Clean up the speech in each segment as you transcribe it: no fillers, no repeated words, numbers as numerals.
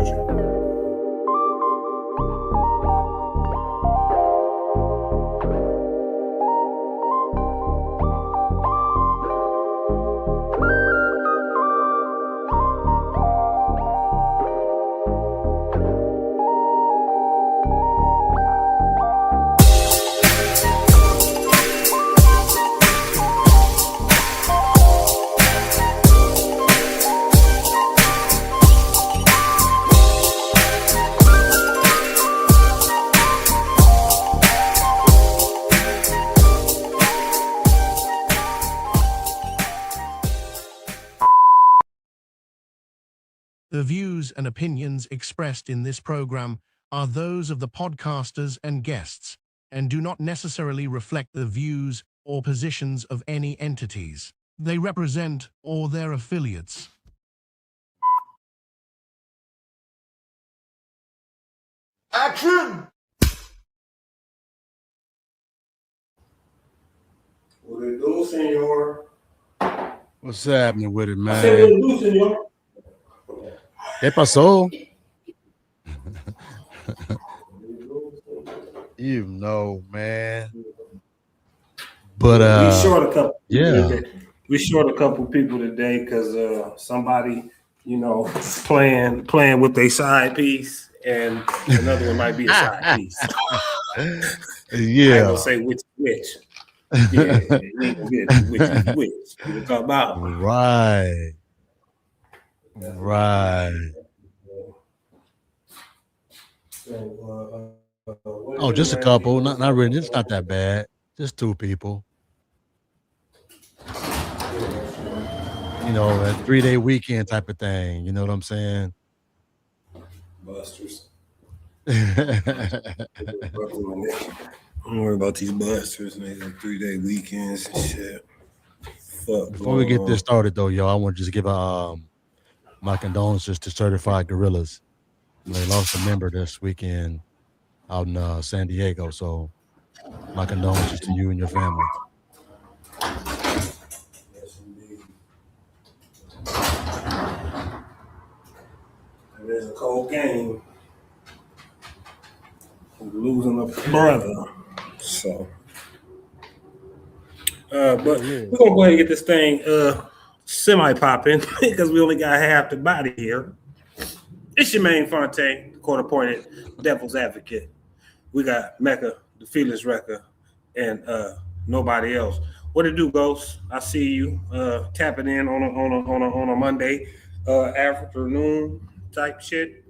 disclosure. The views and opinions expressed in this program are those of the podcasters and guests, and do not necessarily reflect the views or positions of any entities they represent or their affiliates. Action! What it do, senor? What's happening with it, I said, what man? it do, senor? ¿Qué pasó? You know, man. But we short a couple. yeah. We short a couple people today because somebody, playing with their side piece, and another one might be a side piece. I ain't Yeah. gonna say which. Yeah, you ain't gonna get which is which. You talk about Right. Right. Oh, just a couple. Not really. It's not that bad. Just two people. You know, a 3-day weekend type of thing. You know what I'm saying? Busters. Don't worry about these busters, nigga. 3-day weekends and shit. Fuck. Before we get this started, though, y'all, I want to just give my condolences to Certified Gorillas. They lost a member this weekend out in San Diego. So my condolences to you and your family. Yes, indeed. It is a cold game. We're losing a brother. So, but we're gonna go ahead and get this thing semi-popping because we only got half the body here. It's your main Fonte, court-appointed devil's advocate. We got Mecca, the feelings wrecker, and nobody else. What it do, Ghost? I see you tapping in on a Monday afternoon type shit.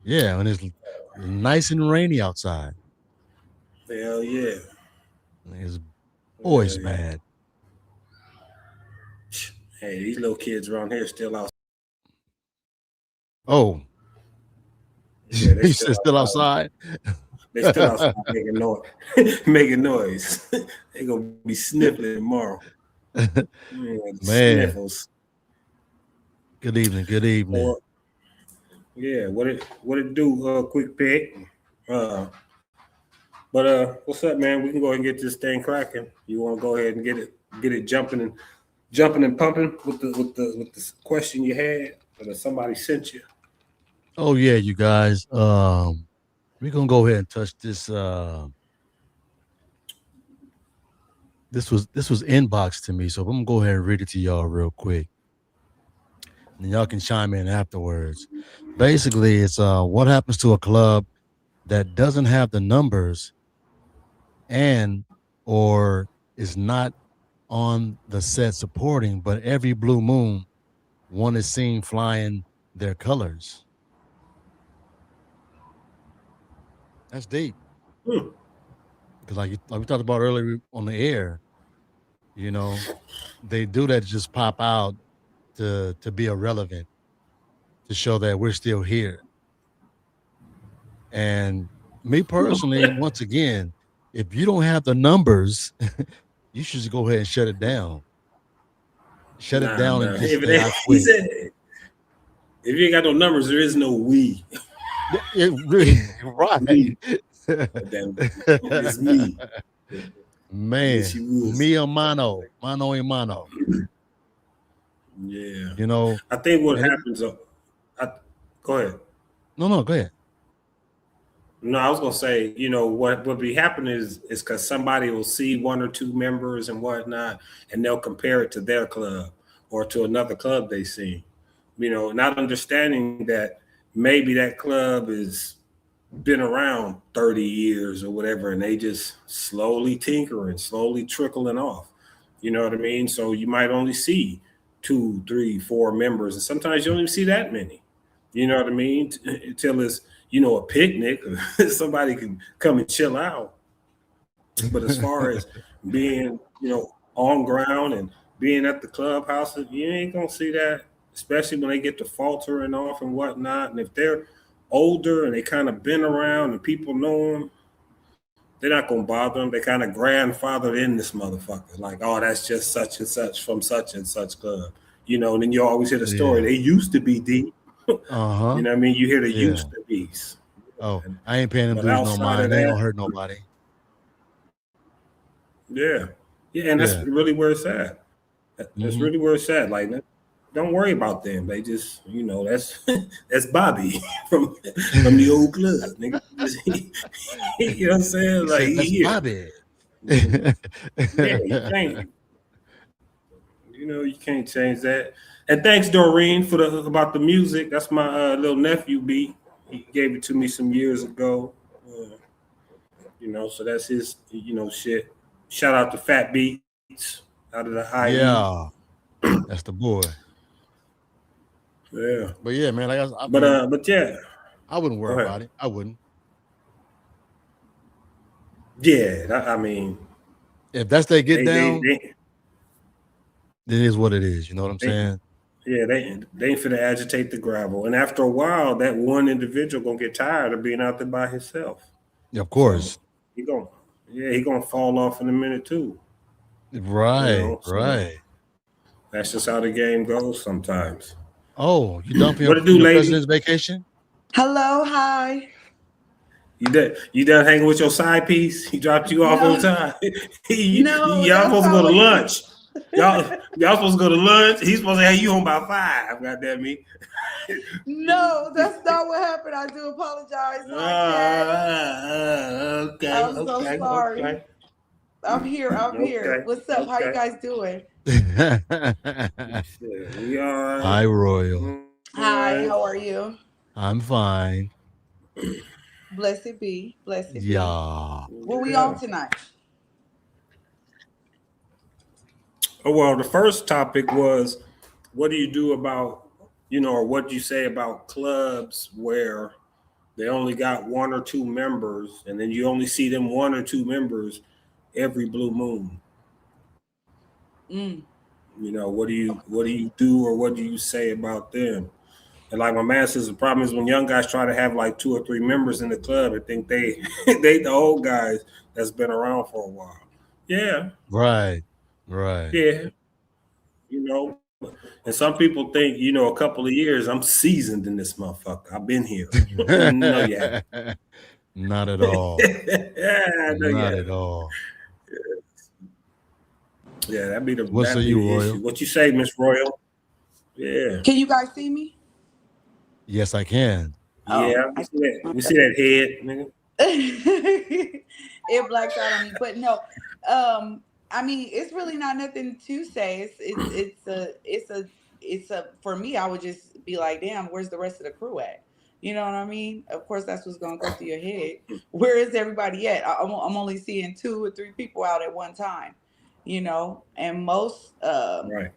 Yeah, and it's nice and rainy outside. Hell yeah. It's always bad. Hey, these little kids around here still out. Oh. Yeah, he said still outside? They still outside making noise. Making noise. They gonna be sniffling tomorrow. Man. Sniffles. Good evening. Good evening. Yeah, what it do? Quick pick. But what's up, man? We can go ahead and get this thing cracking. You want to go ahead and get it jumping and pumping with the question you had that somebody sent you. Oh yeah, you guys. We're gonna go ahead and touch this. This was inboxed to me, so I'm gonna go ahead and read it to y'all real quick. And y'all can chime in afterwards. Basically, it's what happens to a club that doesn't have the numbers and or is not on the set supporting, but every blue moon, one is seen flying their colors. That's deep. Because like we talked about earlier on the air, you know, they do that to just pop out to be irrelevant, to show that we're still here. And me personally, once again, if you don't have the numbers, you should just go ahead and shut it down. Shut it down and just say, I quit. He said, if you ain't got no numbers, there is no we. It really, right. It's me. Man, me and mano a mano. Yeah. You know, I think what happens, Go ahead. No, go ahead. No, I was gonna say, what be happening is because somebody will see one or two members and whatnot, and they'll compare it to their club or to another club they see. Not understanding that maybe that club has been around 30 years or whatever, and they just slowly tinkering, slowly trickling off. You know what I mean? So you might only see 2, 3, 4 members, and sometimes you don't even see that many. You know what I mean? Until it's a picnic, somebody can come and chill out. But as far as being on ground and being at the clubhouse, you ain't gonna see that, especially when they get to faltering off and whatnot. And if they're older and they kind of been around and people know them, they're not gonna bother them. They kind of grandfathered in this motherfucker, like, oh, that's just such and such from such and such club, And then you always hear the story. Yeah. They used to be deep. Uh-huh. You know what I mean? You hear the Yeah. used to be's. Oh, I ain't paying them But dudes no outside mind. of They ain't that, gonna hurt nobody. yeah, and that's Yeah. really where it's at. That's hmm really where it's at. Like, don't worry about them. They just, that's that's Bobby from the old club, nigga. You know what I'm saying? He Like, said, he "That's here. Bobby." Yeah, you can't. You can't change that. And thanks, Doreen, for about the music. That's my little nephew beat. He gave it to me some years ago. So that's his, shit. Shout out to Fat Beats out of the IE. Yeah, that's the boy. Yeah. But yeah, man, like I mean, But yeah. I wouldn't Go worry ahead. about it. I wouldn't. Yeah, I mean, If that's they get they down, they it is what it is. You know what I'm they saying? yeah, they ain't finna agitate the gravel. And after a while, that one individual gonna get tired of being out there by himself. Of So course. he gonna fall off in a minute too. Right, So right. that's just how the game goes sometimes. Oh, you done for What to do, your lady? president's vacation? Hello, hi. You done hanging with your side piece? He dropped you off No. on time. No, Y'all that's supposed to not go to what lunch. Y'all supposed to go to lunch. He's supposed to have you home by 5. Goddamn me. No, that's not what happened. I do apologize. Okay. I'm so sorry. Okay. I'm here. Okay. What's up? How you Okay. guys doing? Shit, we all right. Hi, Royal. All Hi, right. how are you? I'm fine. Blessed be. Blessed be. Yeah. What we on tonight? Oh, well, the first topic was, what do you do about, or what do you say about clubs where they only got 1 or 2 members, and then you only see them 1 or 2 members every blue moon? Mm. What do you do, or what do you say about them? And like my man says, the problem is when young guys try to have like 2 or 3 members in the club and think they the old guys that's been around for a while. Yeah, Right. Right. yeah. And some people think, a couple of years, I'm seasoned in this motherfucker. I've been here. No, you haven't. Not at all. No, you Not haven't. at all. Yeah, that'd be the Royal? issue. What you say, Miss Royal? Yeah. Can you guys see me? Yes, I can. Yeah, we see that head, nigga. It blacks out on me, but no. I mean, it's really not nothing to say. It's a for me. I would just be like, damn, where's the rest of the crew at? You know what I mean? Of course, that's what's gonna go through your head. Where is everybody at? I'm only seeing 2 or 3 people out at one time. And Right.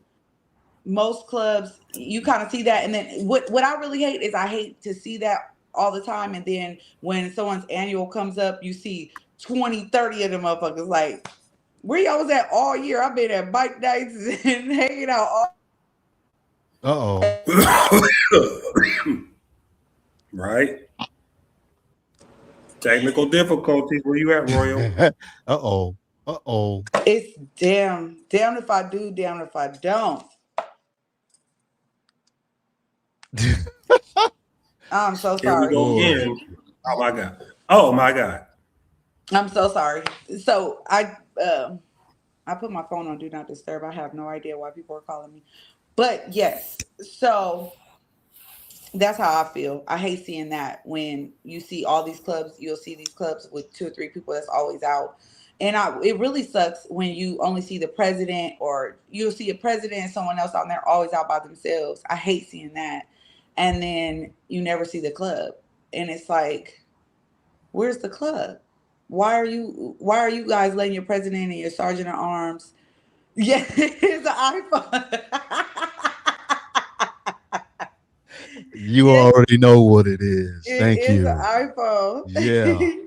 most clubs you kind of see that, and then what I really hate is I hate to see that all the time, and then when someone's annual comes up, you see 20, 30 of them motherfuckers. Like, where y'all was at all year? I've been at bike nights and hanging out all Right. Technical difficulties. Where you at, Royal? Uh-oh. It's damn if I do, damn if I don't. I'm so Here we sorry. go again. Oh my God. I'm so sorry. So I put my phone on do not disturb. I have no idea why people are calling me. But yes. So That's how I feel. I hate seeing that when you see all these clubs, you'll see these clubs with two or three people that's always out. And it really sucks when you only see the president, or you'll see a president and someone else on there always out by themselves. I hate seeing that. And then you never see the club. And it's like, where's the club? Why are you guys letting your president and your sergeant at arms? Yeah, it's an iPhone. You Yeah, already know what it is. it Thank is an you. Yeah. iPhone.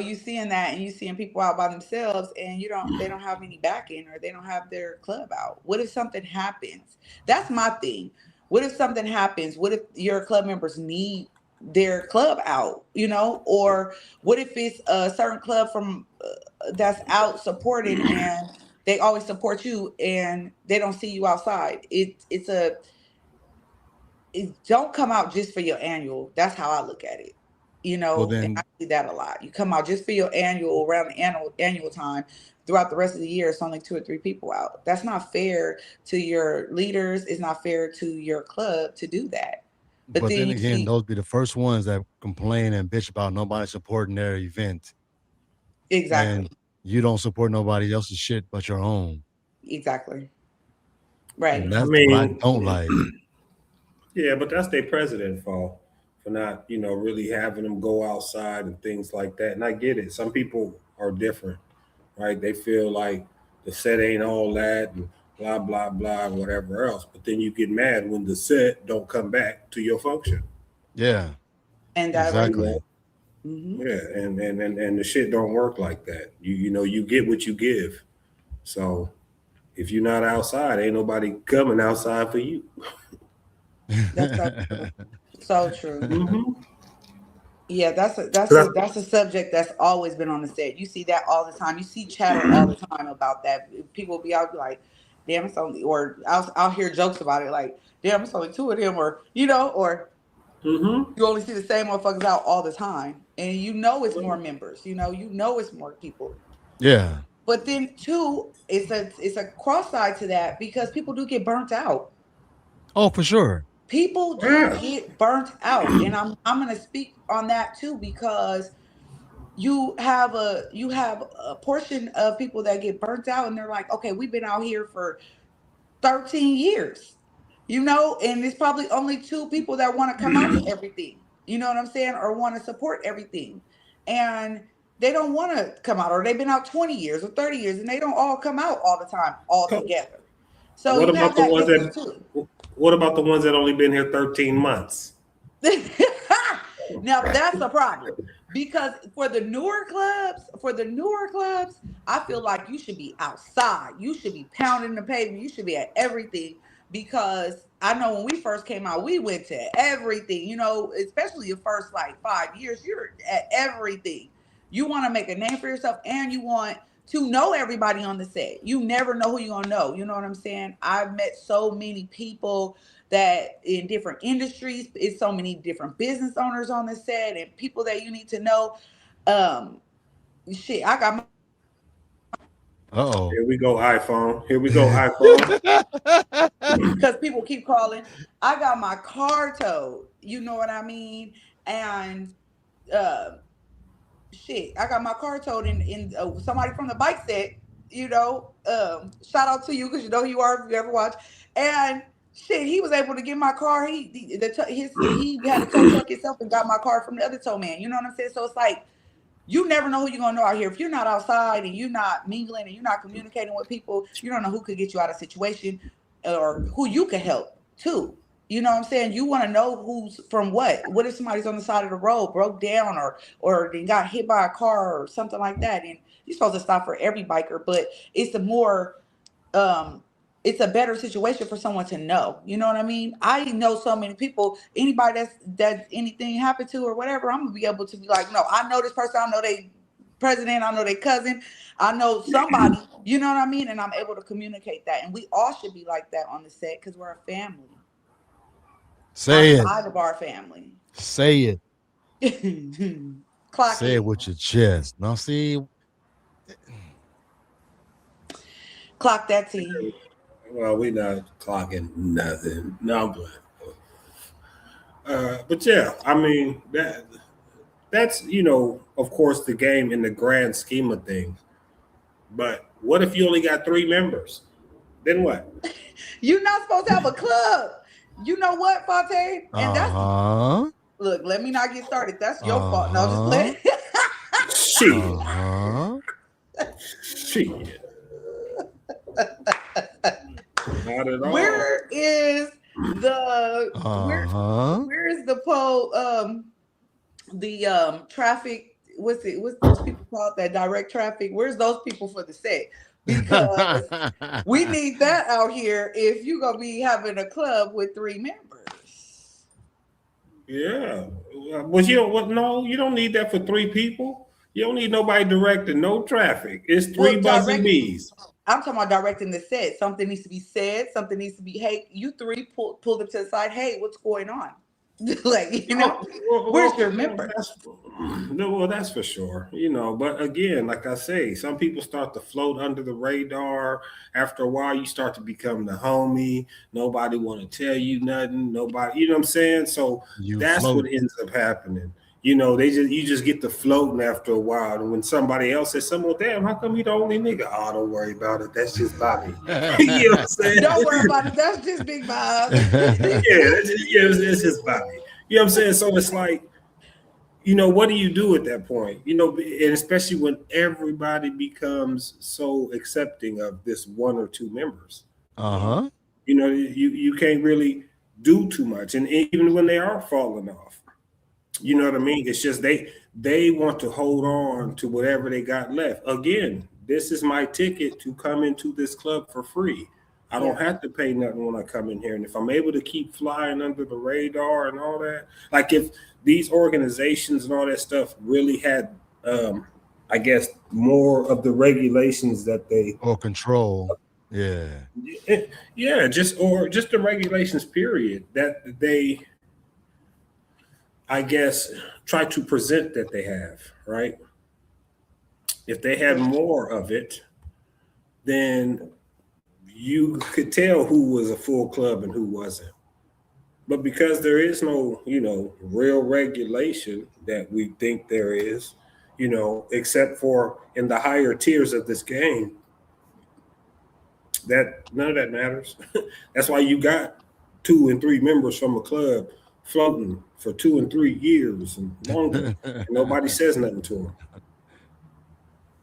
You seeing that, and you seeing people out by themselves, and they don't have any backing, or they don't have their club out. What if something happens? That's my thing. What if something happens? What if your club members need their club out, or what if it's a certain club from that's out supporting, and they always support you, and they don't see you outside? Don't come out just for your annual. That's how I look at it. Well And I then, see that a lot. You come out just for your annual, around the annual time. Throughout the rest of the year, it's only two or three people out. That's not fair to your leaders. It's not fair to your club to do that. But but then then you again, see those be the first ones that complain and bitch about nobody supporting their event, exactly, and you don't support nobody else's shit but your own, exactly, and right. I that's what I mean, don't like. yeah, but that's their president fault for not, really having them go outside and things like that. And I get it. Some people are different, right? They feel like the set ain't all that and blah blah blah, whatever else. But then you get mad when the set don't come back to your function. Yeah, And You directly. know, exactly. Hmm. yeah, and the shit don't work like that. You get what you give. So if you're not outside, ain't nobody coming outside for you. That's so true. So true. Mm-hmm. Yeah, that's a subject that's always been on the set. You see that all the time. You see chatter all the time about that. People will be out like, "Damn, it's only," or I'll hear jokes about it like, "Damn, it's only two of them," or Mm-hmm. you only see the same motherfuckers out all the time, and it's more members. It's more people. Yeah. But then too, it's a cross side to that, because people do get burnt out. Oh, for sure. People do Yeah. get burnt out, and I'm gonna speak on that too, because you have a portion of people that get burnt out, and they're like, okay, we've been out here for 13 years, and it's probably only two people that want to come out to everything, you know what I'm saying, or want to support everything, and they don't want to come out, or they've been out 20 years or 30 years, and they don't all come out all the time all together. So What you about have the that ones difference that? too. What about the ones that only been here 13 months? Now that's a problem, because for the newer clubs, I feel like you should be outside. You should be pounding the pavement. You should be at everything, because I know when we first came out, we went to everything. Especially your first like 5 years, you're at everything. You want to make a name for yourself, and you want to know everybody on the set. You never know who you're gonna know. You know what I'm saying? I've met so many people that in different industries. It's so many different business owners on the set, and people that you need to know. Um, shit, I got Uh Here we go, iPhone. Here we go, iPhone. oh. because people keep calling. I got my car towed. You know what I mean? And uh, shit, I got my car towed in somebody from the bike set. Shout out to you, because you know who you are if you ever watch. And shit, he was able to get my car. He had a tow truck himself and got my car from the other tow man. You know what I'm saying? So it's like, you never know who you're gonna know out here. If you're not outside, and you're not mingling, and you're not communicating with people, you don't know who could get you out of a situation, or who you could help too. You know what I'm saying? You want to know who's from what. What if somebody's on the side of the road, broke down, or they got hit by a car or something like that? And you're supposed to stop for every biker, but it's the more um it's a better situation for someone to know. You know what I mean? I know so many people. Anybody that anything happened to or whatever, I'm gonna be able to be like, no, I know this person. I know they president. I know their cousin. I know somebody. You know what I mean? And I'm able to communicate that. And we all should be like that on the set, because we're a family Say it. outside of our family. Say it. Clock Say it it. with your chest. Now, see, Clock that T. Well, we not clocking nothing. No, I'm playing. But yeah, I mean that's of course, the game in the grand scheme of things. But what if you only got 3 members? Then what? You're not supposed to have a club. You know what, Fontaine? And that's Uh-huh. look. Let me not get started. That's your fault. No, just Uh-huh. play. Shit. Uh-huh. Shit. Not at all. Where is the Uh-huh. where is the pole? The traffic. What's those people called? That direct traffic. Where's those people for the set? Because we need that out here if you're gonna be having a club with 3 members. Yeah. But you don't what no, you don't need that for 3 people. You don't need nobody directing no traffic. It's three Well, buzzing bees. I'm talking about directing the set. Something needs to be said. Something needs to be. Hey, you 3 pull them to the side. Hey, what's going on? Like where's your member? That's for sure. But again, like I say, some people start to float under the radar. After a while, you start to become the homie. Nobody want to tell you nothing. Nobody, you know what I'm saying? So You that's float. what ends up happening. You just get to floating after a while. And when somebody else says, "Well, damn, how come you the only nigga?" Oh, don't worry about it. That's just Bobby. You know what I'm saying? Don't worry about it. That's just Big Bob. It's just Bobby. You know what I'm saying? So it's like, what do you do at that point? And especially when everybody becomes so accepting of this 1 or 2 members. Uh-huh. You can't really do too much. And even when they are falling off, you know what I mean? It's just they want to hold on to whatever they got left. Again, this is my ticket to come into this club for free. I don't have to pay nothing when I come in here. And if I'm able to keep flying under the radar and all that, like if these organizations and all that stuff really had, I guess, more of the regulations that they or control. Yeah. just the regulations, period, that they, I guess, try to present that they have, right? If they had more of it, then you could tell who was a full club and who wasn't. But because there is no, real regulation that we think there is, except for in the higher tiers of this game, that none of that matters. That's why you got 2 and 3 members from a club floating for 2 and 3 years and longer. And nobody says nothing to them.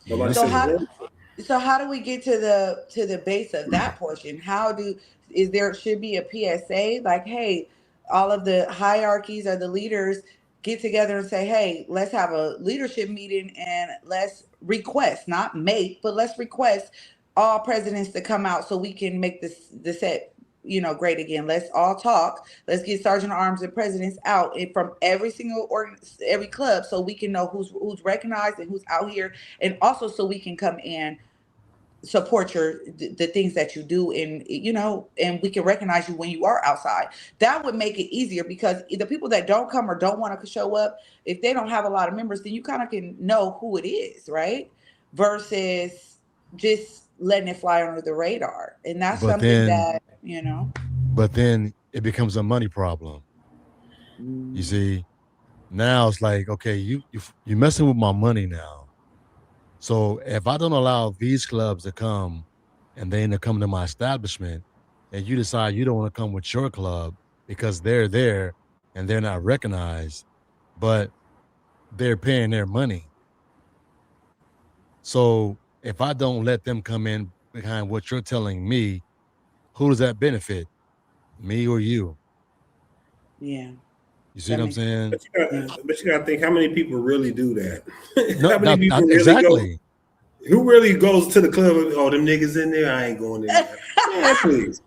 Nobody So says how nothing. So how do we get to the base of that portion? Should be a PSA like, hey, all of the hierarchies or the leaders get together and say, hey, let's have a leadership meeting and let's request, not make, but let's request all presidents to come out so we can make the set, great again. Let's all talk. Let's get Sergeant at Arms and presidents out from every single every club so we can know who's recognized and who's out here, and also so we can come in support the things that you do, and and we can recognize you when you are outside. That would make it easier, because the people that don't come or don't want to show up, if they don't have a lot of members, then you kind of can know who it is, right? Versus just letting it fly under the radar. And that's But something then that but then it becomes a money problem. You see, now it's like, okay, you're messing with my money now. So if I don't allow these clubs to come and they end up coming to my establishment, and you decide you don't want to come with your club because they're there and they're not recognized, but they're paying their money. So if I don't let them come in behind what you're telling me, who does that benefit? Me or you? yeah. You see what I'm saying? But you got to think, how many people really do that? No, how many people really exactly. go? Who really goes to the club? Oh, them niggas in there. I ain't going in there. Yeah, please.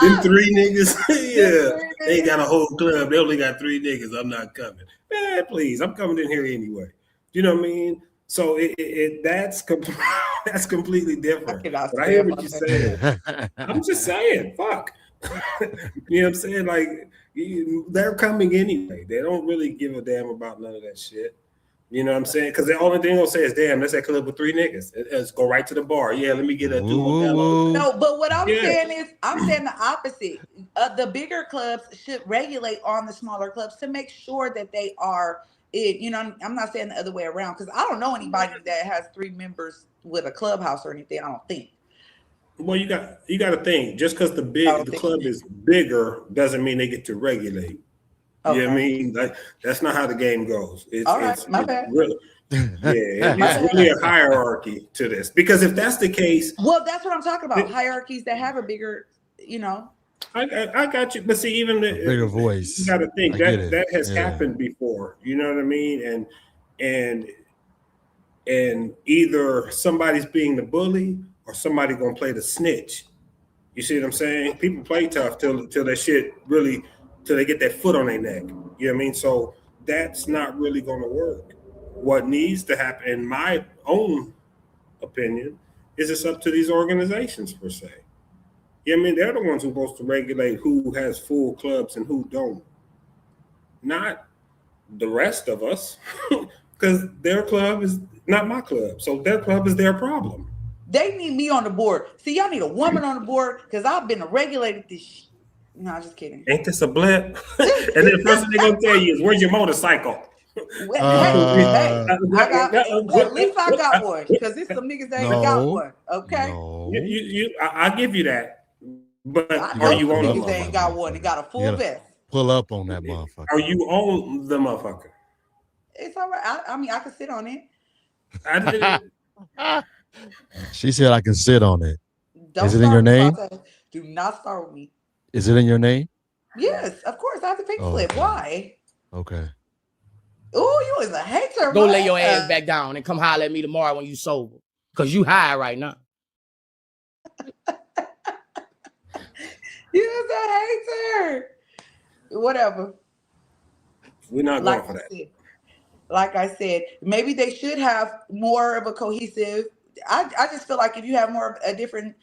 Them 3 niggas. Yeah, they ain't got a whole club. They only got 3 niggas. I'm not coming. Man, please. I'm coming in here anyway. You know what I mean? So that's that's completely different. But I hear what you're saying. I'm just saying, fuck. You know what I'm saying? Like, they're coming anyway. They don't really give a damn about none of that shit. You know what I'm saying? Because the only thing they'll say is, "Damn, that's that club with 3 niggas." Let's go right to the bar. Yeah, let me get a two Modelo. No, but what I'm Yeah. saying is, I'm saying the opposite. The bigger clubs should regulate on the smaller clubs to make sure that they are. You know, I'm not saying the other way around because I don't know anybody that has 3 members with a clubhouse or anything. I don't think. Well, you got to think. Just because I don't the think. club is bigger doesn't mean they get to regulate. You know what I Okay. mean? Like that's not how the game goes. All right, my bad. Really, it's really a hierarchy to this. Because if that's the case, Well, that's what I'm talking about. Hierarchies that have a bigger, you know. I got you. But see, even the bigger voice. you got to think it. that has Yeah. happened before. You know what I mean? And either somebody's being the bully or somebody gonna play the snitch. You see what I'm saying? People play tough till that shit really, till they get that foot on their neck. You know what I mean? So that's not really going to work. What needs to happen, in my own opinion, is it's up to these organizations per se. You know what I mean? They're the ones who are supposed to regulate who has full clubs and who don't. Not the rest of us, because their club is not my club. So their club is their problem. They need me on the board. See, y'all need a woman on the board because I've been regulated this. No, I'm just kidding. Ain't this a blip? And then the first thing they're gonna tell you is, "Where's your motorcycle?" At least I got one because there's some niggas that ain't got one. Okay, No. I'll give you that. But I are know you some on niggas the that ain't got one. They got a full vest. Pull up on that motherfucker. Are you on the motherfucker? It's all right. I mean, I can sit on it. I did. She said I can sit on it. Don't Is it in your name? Do not start with me. Is it in your name? Yes, of course. I have to pay slip. Okay. Why? Okay. Oh, you was a hater. Go lay your ass back down and come holler at me tomorrow when you sober. Because you high right now. You was a hater. Whatever. We're not going for that. Like I said, maybe they should have more of a cohesive. I just feel like if you have more of a different,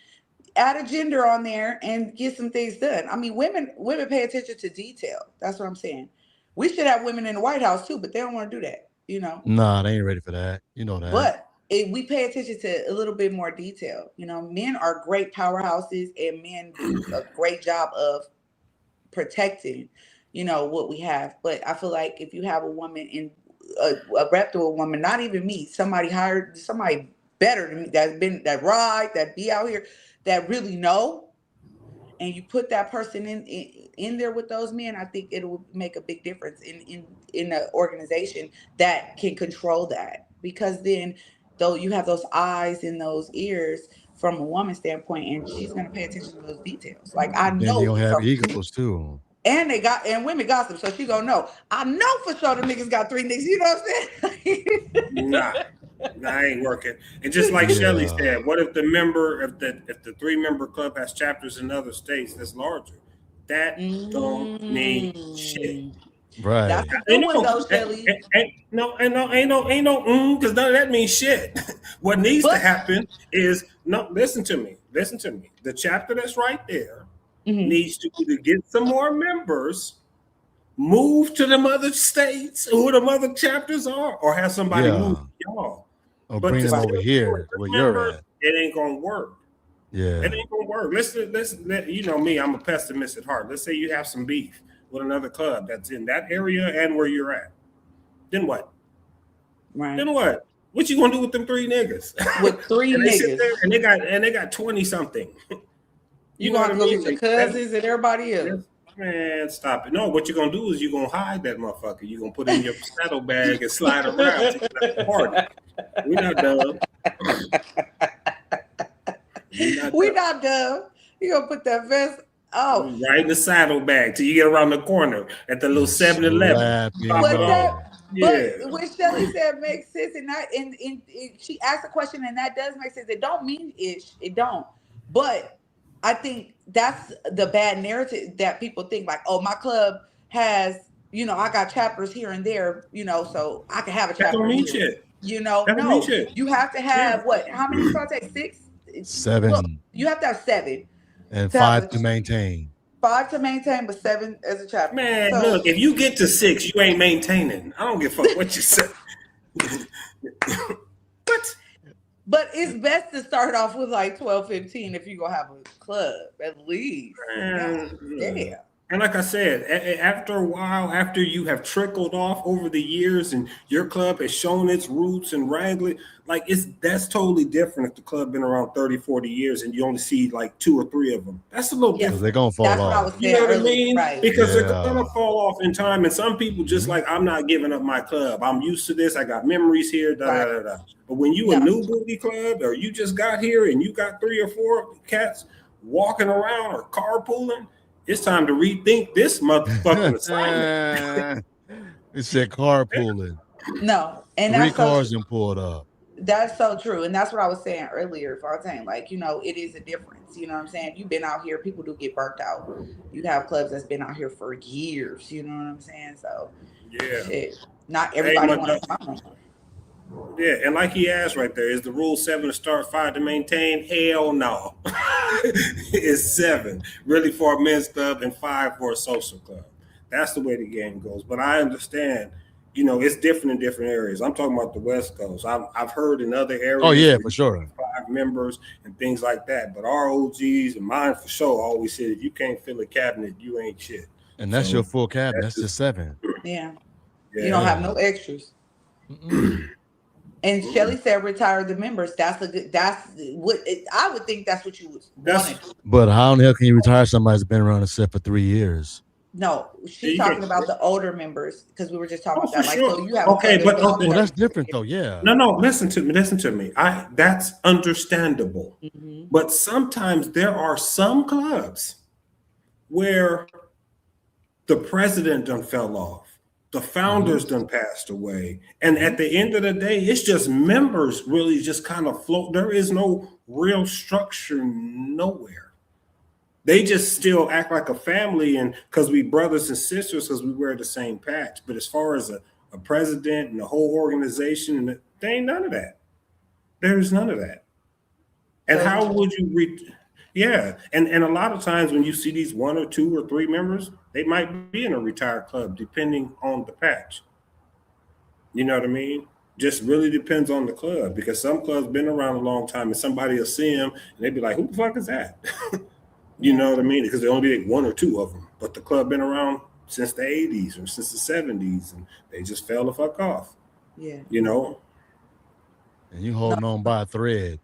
add a gender on there and get some things done. I mean, women pay attention to detail. That's what I'm saying. We should have women in the White House too, but they don't want to do that. You know. Nah, they ain't ready for that. You know that. But we pay attention to a little bit more detail. You know, men are great powerhouses, and men do a great job of protecting, you know, what we have. But I feel like if you have a woman in a reputable woman, not even me, somebody hired, somebody better than me that be out here, that really know, and you put that person in there with those men, I think it will make a big difference in the organization that can control that. Because then, though, you have those eyes and those ears from a woman's standpoint, and she's gonna pay attention to those details. Like I know then they gonna have egos too. And women gossip, so she gonna know. I know for sure the niggas got 3 niggas. You know what I'm saying? Nah, ain't working. And just like Shelly said, what if the 3-member club has chapters in other states that's larger? That don't mean shit. Right. That's a good one though, Shelly. Ain't no, because none of that means shit. What needs to happen is listen to me. The chapter that's right there needs to either get some more members, move to them other states, who the other chapters are, or have somebody move to y'all. Or bring them over here where you're at. It ain't gonna work. Yeah. It ain't gonna work. Let's you know me, I'm a pessimist at heart. Let's say you have some beef with another club that's in that area and where you're at. Then what? Right. Then what? What you gonna do with them 3 niggas? With 3 and niggas. And they got 20 something. You gonna go get your cousins and everybody else. Man, stop it. No, what you're gonna do is you're gonna hide that motherfucker. You're gonna put it in your saddlebag and slide around to the party. We're not dumb. We're not dumb. You gonna put that vest right in the saddlebag till you get around the corner at the little 7-Eleven. But what Shelly said makes sense, and she asked a question, and that does make sense. It don't mean it don't, but I think that's the bad narrative that people think, like, oh, my club has, you know, I got chapters here and there, you know, so I can have a chapter. That don't mean shit. You know, no, you have to have what? How many Fonte? 6? 7. Look, you have to have 7. And 5 to maintain. 5 to maintain, but 7 as a chapter. Man, look, if you get to 6, you ain't maintaining. I don't give a fuck what you say. What? But it's best to start off with like 12, 15 if you're gonna have a club at least. And, Damn. and like I said, after a while, after you have trickled off over the years and your club has shown its roots and wrangling, like that's totally different if the club been around 30, 40 years and you only see like 2 or 3 of them. That's a little Yeah. different. They're gonna fall That's off. what I was saying You know what I earlier. mean? Right. Because they're Yeah. gonna fall off in time, and some people just like, I'm not giving up my club. I'm used to this. I got memories here. Da da da da. But when you a No. new booty club, or you just got here and you got 3 or 4 cats walking around or carpooling, it's time to rethink this motherfucking assignment. It said carpooling. No. And 3 that's so cars and pulled up. That's so true. And that's what I was saying earlier, Fontaine. Like, it is a difference. You know what I'm saying? If you've been out here, people do get burnt out. You have clubs that's been out here for years. You know what I'm saying? So, Yeah. shit, not everybody Hey, wants to come. Yeah, and like he asked right there, is the rule 7 to start, 5 to maintain? Hell no. It's 7 really for a men's club and 5 for a social club. That's the way the game goes. But I understand, it's different in different areas. I'm talking about the West Coast. I've heard in other areas. Oh yeah, where for you sure. have 5 members and things like that. But our OGs and mine for sure always said, if you can't fill a cabinet, you ain't shit. And that's So, your full cabinet. That's just- just 7. Yeah. Yeah. You don't have no extras. Mm-mm. And Shelly said retire the members. That's what I would think that's what you would want to do. But how in the hell can you retire somebody that's been around the set for 3 years? No, she's You talking can- about the older members because we were just talking Oh, about that. for Like, sure. so you have Okay, a but club okay. Well, that's different though. Yeah. No, listen to me. That's understandable. Mhm. But sometimes there are some clubs where the president done fell off. The founders done passed away. And at the end of the day, it's just members really just kind of float. There is no real structure nowhere. They just still act like a family, and because we brothers and sisters, because we wear the same patch. But as far as a president and the whole organization, there ain't none of that. There's none of that. And how would you yeah, and a lot of times when you see these 1 or 2 or 3 members, they might be in a retired club depending on the patch. You know what I mean? Just really depends on the club, because some clubs been around a long time and somebody will see them and they be like, who the fuck is that? You know what I mean? Because they only be like 1 or 2 of them, but the club been around since the 80s or since the 70s and they just fell the fuck off. Yeah. And you holding on by a thread.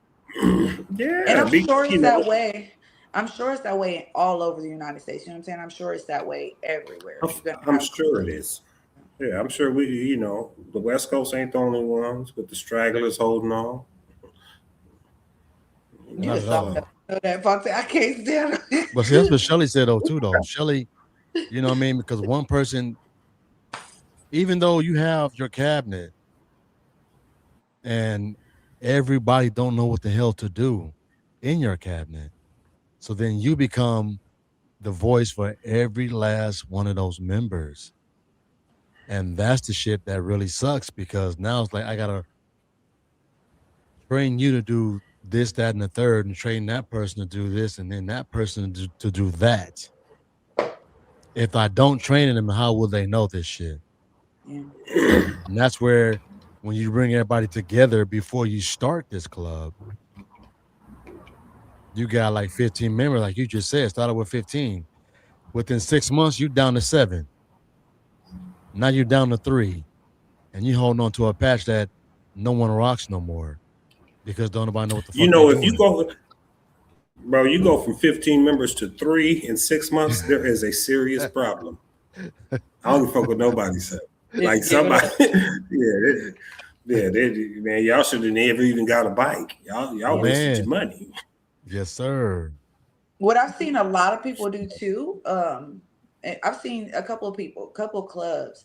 Yeah. And I'm sure it's that way. I'm sure it's that way all over the United States. You know what I'm saying? I'm sure it's that way everywhere. I'm sure it is. Yeah, I'm sure the West Coast ain't the only ones, but the stragglers holding on. You Not just at all. saw that, Fontaine. I can't stand it. But see, that's what Shelly said though, too, though. Shelly, you know what I mean? Because one person, even though you have your cabinet and everybody don't know what the hell to do in your cabinet, so then you become the voice for every last one of those members. And that's the shit that really sucks, because now it's like I gotta train you to do this, that, and the third, and train that person to do this, and then that person to do that. If I don't train them, how will they know this shit? Yeah. And that's where, when you bring everybody together before you start this club, you got like 15 members, like you just said, started with 15. Within 6 months, you down to 7. Now you're down to 3. And you holding on to a patch that no one rocks no more, because don't nobody know what the fuck they're If you go from 15 members to 3 in 6 months, there is a serious problem. I don't give a fuck what nobody said. Like somebody, man, y'all should have never even got a bike. Y'all wasted your money. Yes, sir. What I've seen a lot of people do too, and I've seen a couple clubs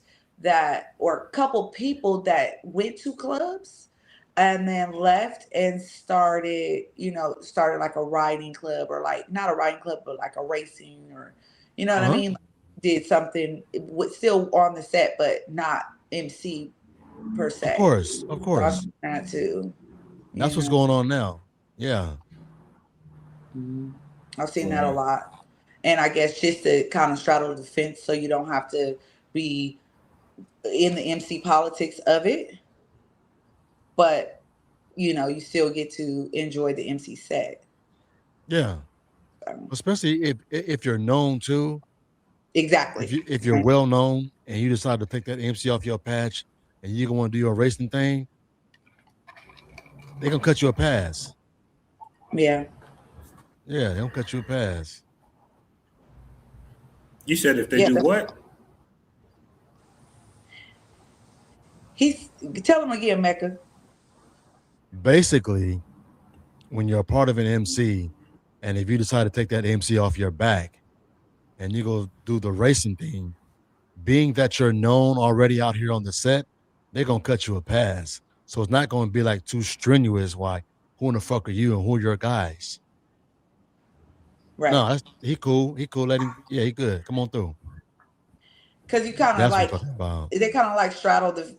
couple people that went to clubs and then left and started like a riding club, or like not a riding club, but like a racing, or what I mean? Did something still on the set, but not MC per se. Of course. So I've seen that too. That's what's going on now. Yeah. I've seen that a lot. And I guess just to kind of straddle the fence so you don't have to be in the MC politics of it. but you still get to enjoy the MC set. Yeah, especially if you're known too. Exactly. If you're well known and you decide to take that MC off your patch and you're gonna do your racing thing, they're gonna cut you a pass. Yeah. Yeah, they don't cut you a pass. You said if they do what? Tell him again, Mecca. Basically, when you're a part of an MC, and if you decide to take that MC off your back and you go do the racing thing, being that you're known already out here on the set, they're gonna cut you a pass. So it's not gonna be like too strenuous. Why? Who in the fuck are you and who are your guys? Right. No, he cool. He cool. Let him. Yeah, he good. Come on through. Because you kind of like, about. they kind of like straddle the,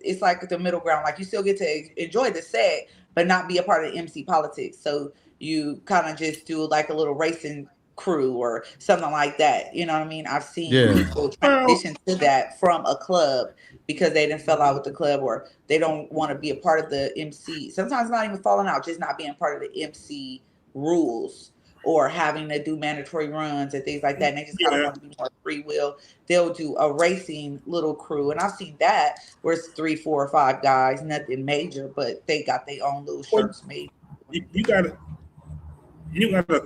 it's like the middle ground. Like you still get to enjoy the set, but not be a part of MC politics. So you kind of just do like a little racing crew or something like that. You know what I mean? I've seen people transition to that from a club because they didn't fell out with the club or they don't want to be a part of the MC. Sometimes not even falling out, just not being part of the MC rules or having to do mandatory runs and things like that. And they just kind of want to be more free will. They'll do a racing little crew. And I've seen that where it's 3, 4, or 5 guys, nothing major, but they got their own little shirts made. You gotta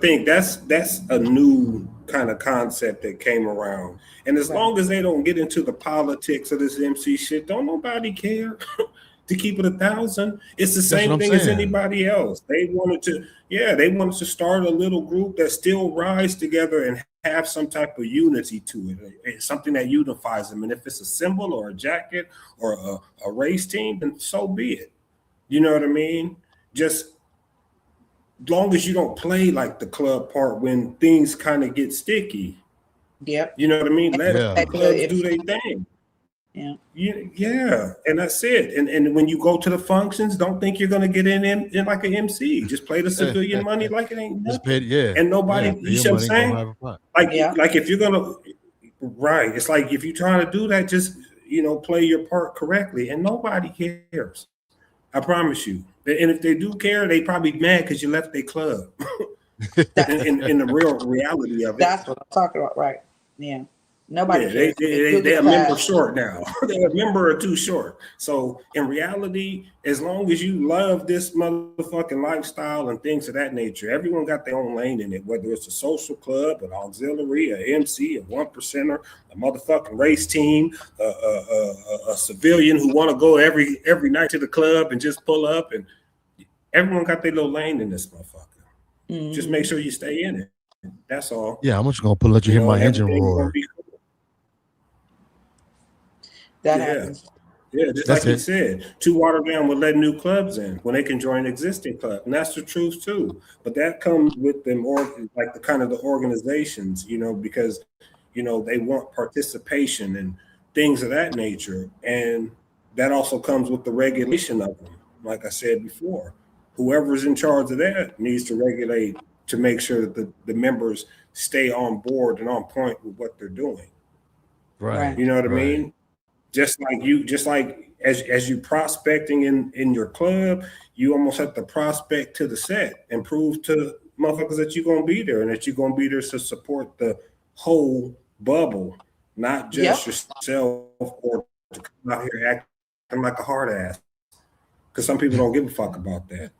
think that's a new kind of concept that came around. And as long as they don't get into the politics of this MC shit, don't nobody care. To keep it 1,000, it's the same thing as anybody else. They wanted to start a little group that still rise together and have some type of unity to it. It's something that unifies them. And if it's a symbol or a jacket or a race team, then so be it. You know what I mean? Just long as you don't play like the club part when things kind of get sticky. Yep. You know what I mean? Let the clubs do their thing. Yeah, and that's it. And when you go to the functions, don't think you're gonna get in like an MC. Just play the civilian money like it ain't nothing. And nobody, you see what I'm saying? Like if you're gonna, right? It's like if you're trying to do that, just play your part correctly, and nobody cares. I promise you. And if they do care, they probably mad because you left their club. in the real reality of it, that's what I'm talking about, right? Yeah. Nobody cares. They're a member short now. They're a member or two short. So in reality, as long as you love this motherfucking lifestyle and things of that nature, everyone got their own lane in it, whether it's a social club, an auxiliary, an MC, a 1%er, a motherfucking race team, a civilian who want to go every night to the club and just pull up, and everyone got their little lane in this motherfucker. Mm-hmm. Just make sure you stay in it. That's all. Yeah, I'm just gonna let you hear my engine roar. That happens. Yeah, just like you said, too watered down with letting new clubs in when they can join existing clubs, and that's the truth too. But that comes with them, like the organizations, because they want participation and things of that nature, and that also comes with the regulation of them. Like I said before, whoever's in charge of that needs to regulate to make sure that the members stay on board and on point with what they're doing. Right. You know what I mean? Just like as you prospecting in your club, you almost have to prospect to the set and prove to motherfuckers that you're gonna be there and that you're gonna be there to support the whole bubble, not just yourself or to come out here acting like a hard ass. Because some people don't give a fuck about that.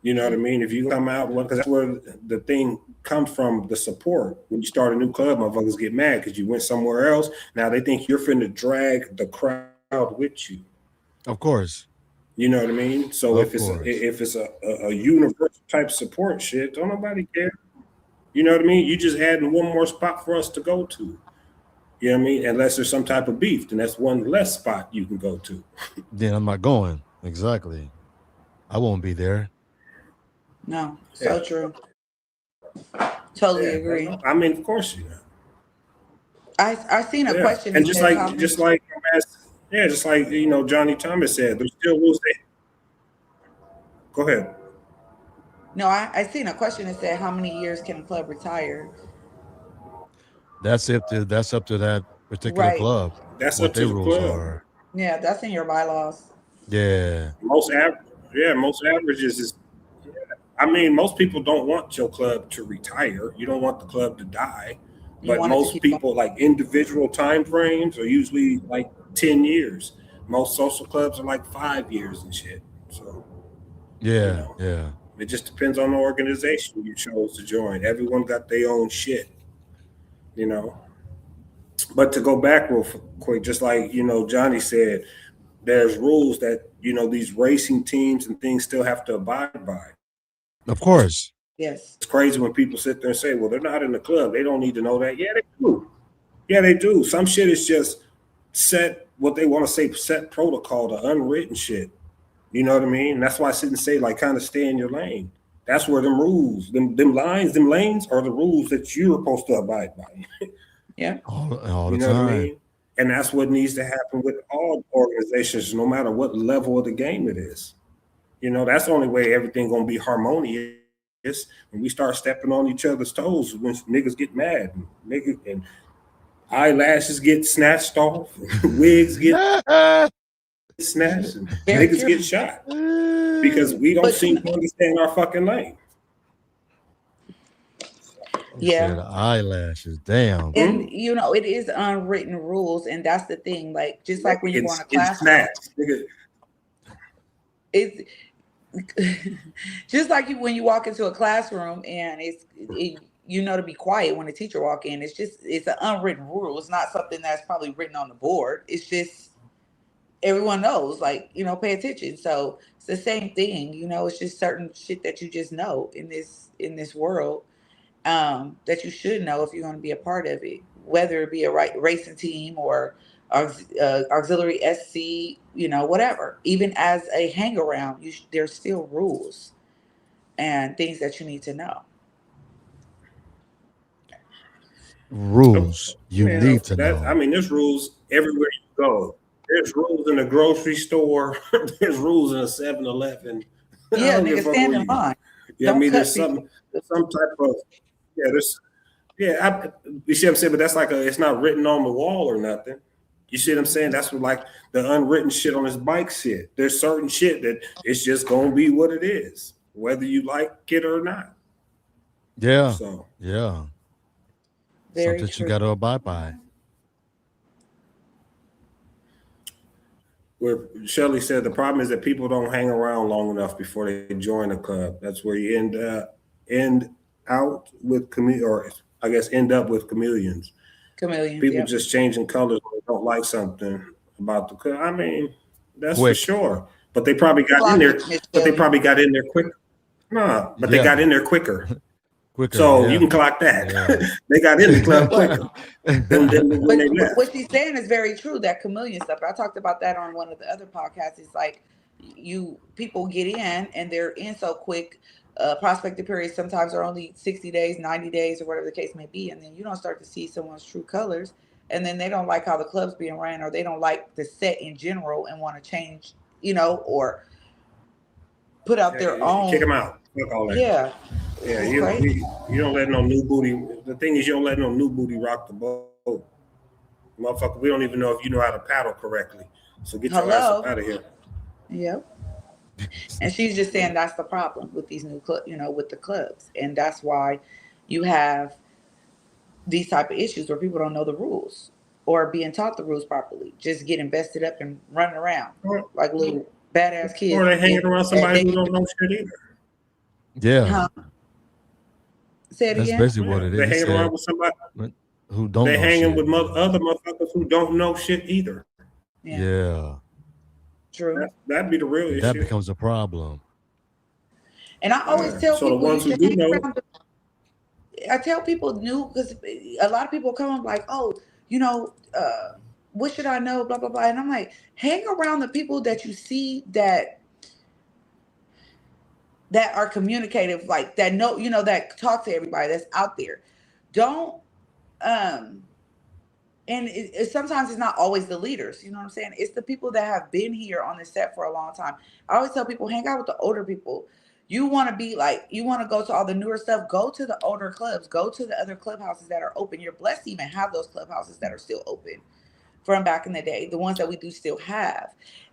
You know what I mean? If you come out, because that's where the thing comes from, the support. When you start a new club, motherfuckers get mad because you went somewhere else. Now they think you're finna drag the crowd with you. Of course. You know what I mean? So if it's a universal type support shit, don't nobody care. You know what I mean? You just adding one more spot for us to go to. You know what I mean? Unless there's some type of beef, then that's one less spot you can go to. Then I'm not going. Exactly. I won't be there. No, so true. Totally agree. I mean, of course you know. I seen a question, and just like Johnny Thomas said, there's still rules. Go ahead. No, I seen a question that said, how many years can a club retire? That's up to that particular club. That's up to the club. Yeah, that's in your bylaws. Yeah. Most averages is. I mean, most people don't want your club to retire. You don't want the club to die. You But want it to most keep going. people, like individual time frames, are usually like 10 years. Most social clubs are like 5 years and shit. So, you Yeah. know, Yeah. it just depends on the organization you chose to join. Everyone got their own shit, you know. But to go back real quick, just like, Johnny said, there's rules that, these racing teams and things still have to abide by. Of course. Yes. It's crazy when people sit there and say, well, they're not in the club. They don't need to know that. Yeah, they do. Yeah, they do. Some shit is just set, what they want to say, set protocol, the unwritten shit. You know what I mean? That's why I sit and say, like, kind of stay in your lane. That's where them rules, them lines, them lanes are the rules that you're supposed to abide by. Yeah. All You the know what I time. mean? And that's what needs to happen with all organizations, no matter what level of the game it is. That's the only way everything gonna be harmonious. When we start stepping on each other's toes, when niggas get mad, and eyelashes get snatched off, wigs get snatched, and Very niggas true. get shot because we don't But seem to understand our fucking lane. yeah. The eyelashes. Damn. And it is unwritten rules, and that's the thing. Like, just like when you go in a It's classroom, snatched, nigga. it's just like when you walk into a classroom and to be quiet when the teacher walk in. It's an unwritten rule. It's not something that's probably written on the board. It's just everyone knows, like, pay attention. So it's the same thing. It's just certain shit that you just know in this world, that you should know if you're going to be a part of it, whether it be a racing team or auxiliary SC, whatever. Even as a hang around, there's still rules and things that you need to know. Rules you need to know. There's rules everywhere you go. There's rules in the grocery store. There's rules in a 7-Eleven. Yeah, nigga, stand in line. Yeah, I Don't mean, cut there's people. some type of you see what I'm saying, but that's like it's not written on the wall or nothing. You see what I'm saying? That's what, like, the unwritten shit on his bike shit. There's certain shit that it's just gonna be what it is, whether you like it or not. Yeah. So Yeah. Very Something you true. got to abide by. where Shelley said the problem is that people don't hang around long enough before they join a club. That's where you end out with end up with chameleons. Chameleons, People yeah. just changing colors when they don't like something about the club. I mean, that's Quick. for sure. But they probably got Clock in there. it, Miss But they Shelley. probably got in there quicker. No, but they Yeah. got in there quicker. Quicker. So yeah. you can clock that. Yeah. They got in the club quicker than when But they left. what she's saying is very true. That chameleon stuff. I talked about that on one of the other podcasts. It's like people get in and they're in so quick. Prospective periods sometimes are only 60 days, 90 days, or whatever the case may be, and then you don't start to see someone's true colors, and then they don't like how the club's being ran, or they don't like the set in general and want to change, or put out their own. Kick them out. Fuck all that. Yeah. Yeah, It's you crazy. don't let no new booty. The thing is, you don't let no new booty rock the boat, motherfucker. We don't even know if you know how to paddle correctly. So get your ass up out of here. Yep. And she's just saying that's the problem with these new with the clubs, and that's why you have these type of issues where people don't know the rules or being taught the rules properly, just get invested up and running around like little badass kids. Or they hanging around somebody who don't know shit either. Yeah. Huh? Say it That's again. basically what it is. They He hanging said, around with somebody who don't they know hanging shit. with other motherfuckers who don't know shit either. Yeah. True. That'd be the real issue. That becomes a problem. And I always tell So the people ones you who should do hang know, around. I tell people because a lot of people come up like, oh, what should I know? Blah blah blah. And I'm like, hang around the people that you see that are communicative, like that know, that talk to everybody that's out there. Don't and sometimes it's not always the leaders, you know what I'm saying? It's the people that have been here on the set for a long time. I always tell people, hang out with the older people. You want to be like, you want to go to all the newer stuff, go to the older clubs, go to the other clubhouses that are open. You're blessed to even have those clubhouses that are still open. from back in the day, the ones that we do still have.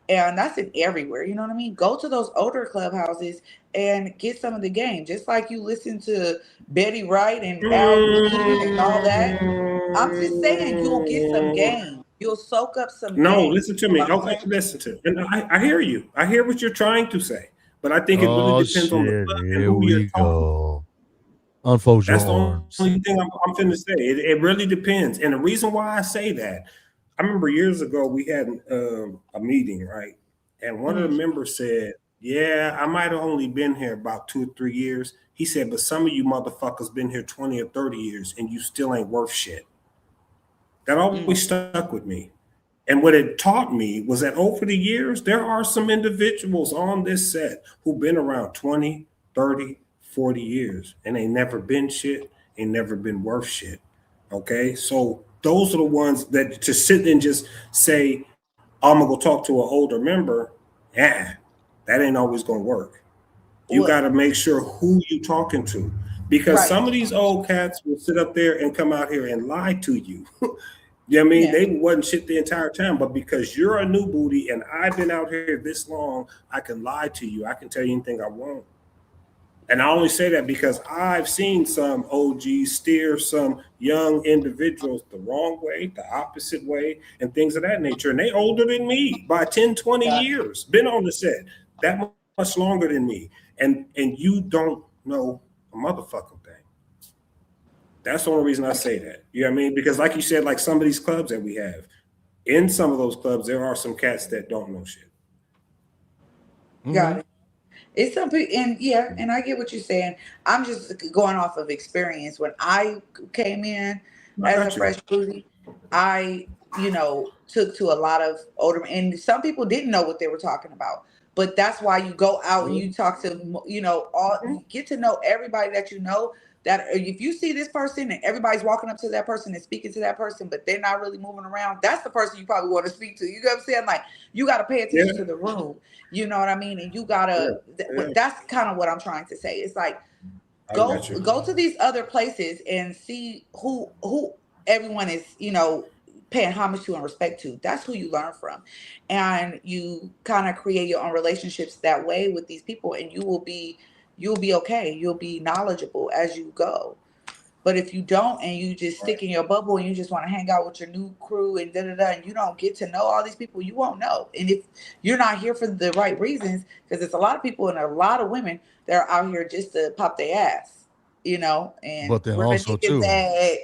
And that's in everywhere, you know what I mean? Go to those older clubhouses and get some of the game. Just like you listen to Betty Wright and Al Green and all that. I'm just saying you'll get some game. You'll soak up some No, game. listen to me. Okay, Behind you. listen to. And I hear you. I hear what you're trying to say, but I think it really Oh depends on the shit! club and Here who you're we talking. go. Unfold your That's the arms. only thing I'm finna say. It really depends. And the reason why I say that, I remember years ago we had a meeting, right? And one of the Mhm. members said, "Yeah, I might have only been here about 2 or 3 years." He said, "But some of you motherfuckers been here 20 or 30 years, and you still ain't worth shit." That Mm. always stuck with me. And what it taught me was that over the years, there are some individuals on this set who've been around 20, 30, 40 years and ain't never been shit, ain't never been worth shit. Okay. So those are the ones that to sit and just say, I'm going to go talk to an older member. Yeah, that ain't always going to work. You got Well, to make sure who you talking to because right. some of these old cats will sit up there and come out here and lie to you. You know what I mean? Yeah. They wasn't shit the entire time, but because you're a new booty and I've been out here this long, I can lie to you. I can tell you anything I want. And I only say that because I've seen some OGs steer some young individuals the wrong way, the opposite way, and things of that nature. And they older than me by 10, 20 Yeah. years, been on the set that much longer than me. And you don't know a motherfucking thing. That's the only reason I say that. You know what I mean? Because like you said, like some of these clubs that we have, in some of those clubs, there are some cats that don't know shit. Mm-hmm. Got it. It's some people, and yeah, and I get what you're saying. I'm just going off of experience. When I came in I as a got you. fresh booty, I, took to a lot of older, and some people didn't know what they were talking about. But that's why you go out and you talk to, all Mhm. you get to know everybody that you know. That if you see this person and everybody's walking up to that person and speaking to that person, but they're not really moving around, that's the person you probably want to speak to. You know what I'm saying? Like you got to pay attention Yeah, to the room. You know what I mean? And you gotta. yeah, yeah. That's kind of what I'm trying to say. It's like I got you. go to these other places and see who everyone is. Paying homage to and respect to. That's who you learn from, and you kind of create your own relationships that way with these people, and you'll be okay. You'll be knowledgeable as you go. But if you don't and you just Right. stick in your bubble and you just want to hang out with your new crew and da da da, and you don't get to know all these people, you won't know. And if you're not here for the right reasons, because it's a lot of people and a lot of women that are out here just to pop their ass, and But then where the also niggas too, at,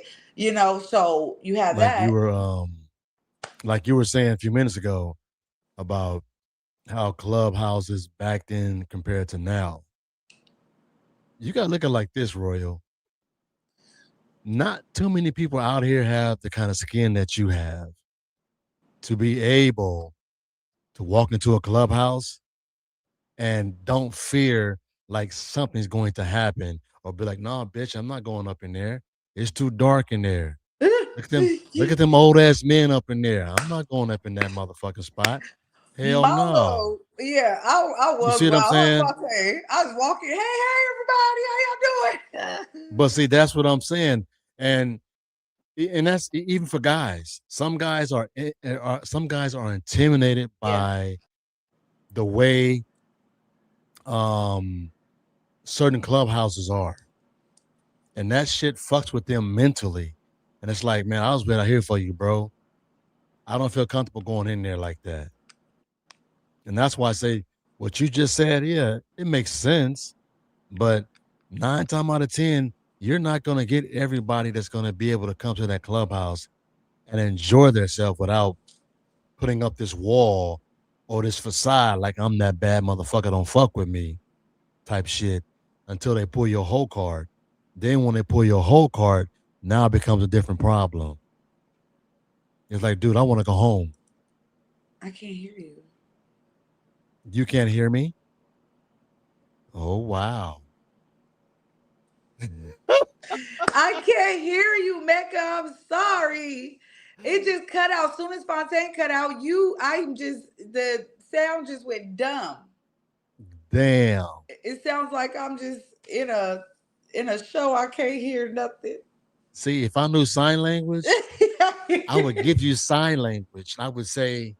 so you have like you that. were like you were saying a few minutes ago about how clubhouses back then compared to now. You gotta look at it like this, Royal. Not too many people out here have the kind of skin that you have to be able to walk into a clubhouse and don't fear like something's going to happen or be like, nah, bitch, I'm not going up in there. It's too dark in there. Look at them old ass men up in there. I'm not going up in that motherfucking spot. Hell no. Molo. Yeah, I You was see what I'm wild. I was saying? about to say, I was walking. Hey, everybody, how y'all But doing? see, that's what I'm saying. And that's even for guys. Some guys are intimidated Yeah. by the way um certain clubhouses are. And that shit fucks with them mentally. And it's like, man, I was been out here for you, bro. I don't feel comfortable going in there like that. And that's why I say what you just said, yeah, it makes sense. But 9 times out of 10, you're not gonna get everybody that's gonna be able to come to that clubhouse and enjoy themselves without putting up this wall or this facade like I'm that bad motherfucker, don't fuck with me type shit until they pull your whole card. Then when they pull your whole card, now it becomes a different problem. It's like, dude, I want to go home. I can't hear you. You can't hear me? Oh wow. I can't hear you, Mecca. I'm sorry. It just cut out. As soon as Fontaine cut out, the sound just went dumb. Damn. It sounds like I'm just in a show. I can't hear nothing. See, if I knew sign language, I would give you sign language. I would say,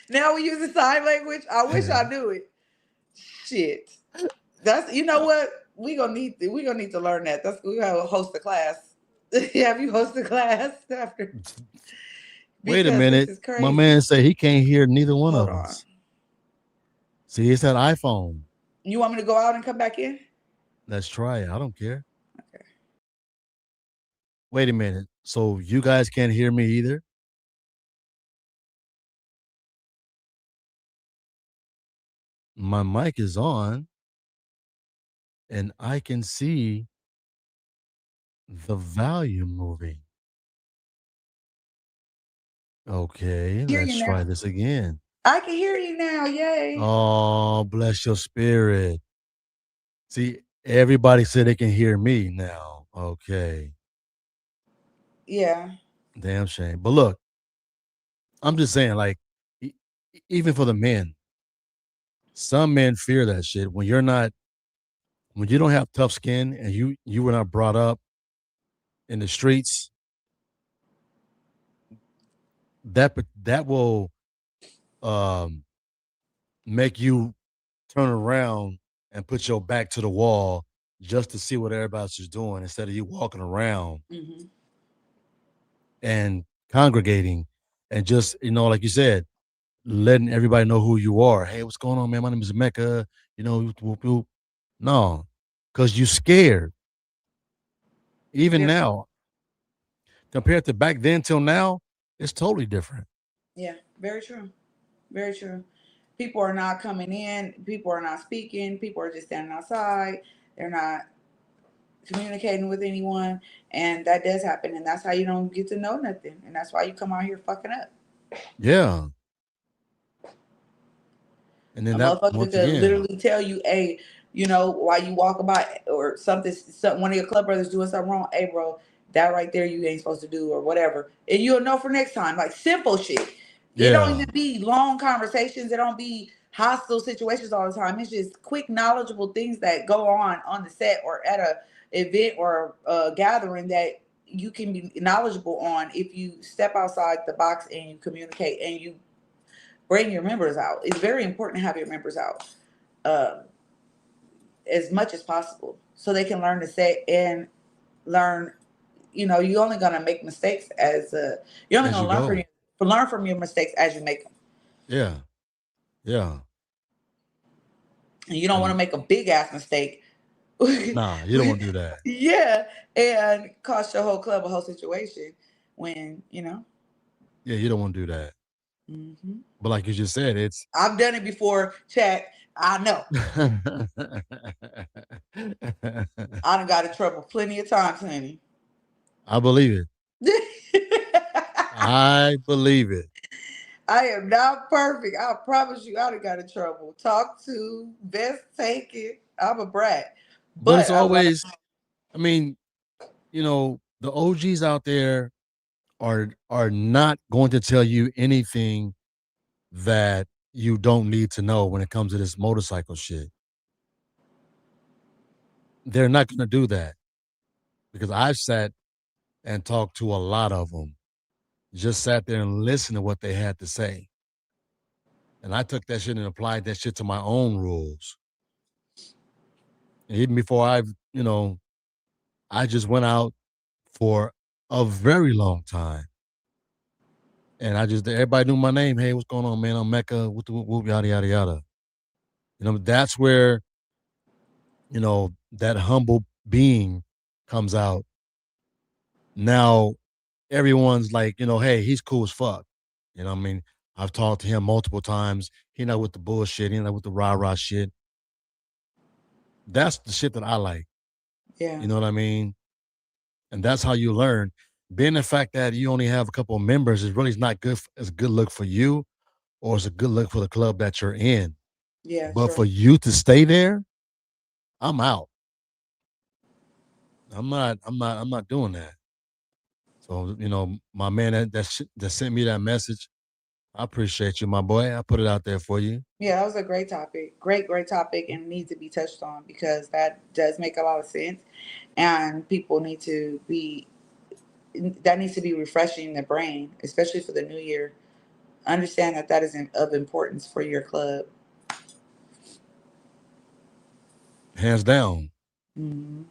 Now we using sign language. I wish I knew it. Shit. That's you know what we gonna need to learn that. That's we gotta host a class. Have you host a class after? wait a Because this minute. is My crazy. man said he can't hear neither one Hold of on. us. See, it's that iPhone. You want me to go out and come back in? Let's try it. I don't care. Okay. Wait a minute. So you guys can't hear me either? My mic is on and I can see the volume moving. Okay, Hear let's you try now. this again. I can hear you now. Yay. Oh, bless your spirit. See, everybody said they can hear me now. Okay. Yeah. Damn shame. But look, I'm just saying, like, even for the men, some men fear that shit. When you don't have tough skin and you were not brought up in the streets, that will um make you turn around and put your back to the wall just to see what everybody else is doing instead of you walking around Mm-hmm. and congregating and just, like you said, letting everybody know who you are. Hey, what's going on, man? My name is Mecca. Whoop, whoop, whoop. No, because you scared. Even Different. now, compared to back then till now, it's totally different. Yeah. Very true. Very true. People are not coming in. People are not speaking. People are just standing outside. They're not communicating with anyone, and that does happen. And that's how you don't get to know nothing. And that's why you come out here fucking up. Yeah. And then A that motherfucker once could again, literally tell you, hey, while you walk by or one of your club brothers doing something wrong, hey, bro, that right there you ain't supposed to do or whatever. And you'll know for next time, like simple shit. It don't yeah, even be long conversations. It don't be hostile situations all the time. It's just quick, knowledgeable things that go on the set or at a event or a gathering that you can be knowledgeable on if you step outside the box and you communicate and you bring your members out. It's very important to have your members out uh, as much as possible so they can learn to say and learn. You're only gonna make mistakes you're only as you gonna go. learn from your mistakes as you make them, Yeah, yeah. and you don't want to And make a big ass mistake. nah, you don't want to do that. Yeah, and cost your whole club a whole situation when. Yeah, you don't want to do that. Hmm. But like you just said, it's I've done it before, chat. I know. I done got in trouble plenty of times, honey. I believe it. I believe it. I am not perfect. I promise you, I done got in trouble. Talk to, best take it. I'm a brat, But it's but I learned. always, I mean, the OGs out there are not going to tell you anything that you don't need to know when it comes to this motorcycle shit. They're not going to do that because I've sat and talked to a lot of them. Just sat there and listened to what they had to say. And I took that shit and applied that shit to my own rules. And even before I just went out for a very long time. And everybody knew my name. Hey, what's going on, man? I'm Mecca, whoop, whoop, whoop, yada, yada, yada. That's where, that humble being comes out. Now, everyone's like, hey, he's cool as fuck. You know what I mean? I've talked to him multiple times. He not with the bullshit. He not with the rah-rah shit. That's the shit that I like. Yeah, You know what I mean? And that's how you learn. Being the fact that you only have a couple of members is really not good. It's a good look for you, or it's a good look for the club that you're in. yeah, But true. for you to stay there, I'm out. I'm not doing that. So, my man that sent me that message, I appreciate you, my boy. I put it out there for you. Yeah, that was a great topic. Great topic, and needs to be touched on because that does make a lot of sense. And people need to be, that needs to be refreshing the brain, especially for the new year. Understand that that is of importance for your club. Hands down. Hmm.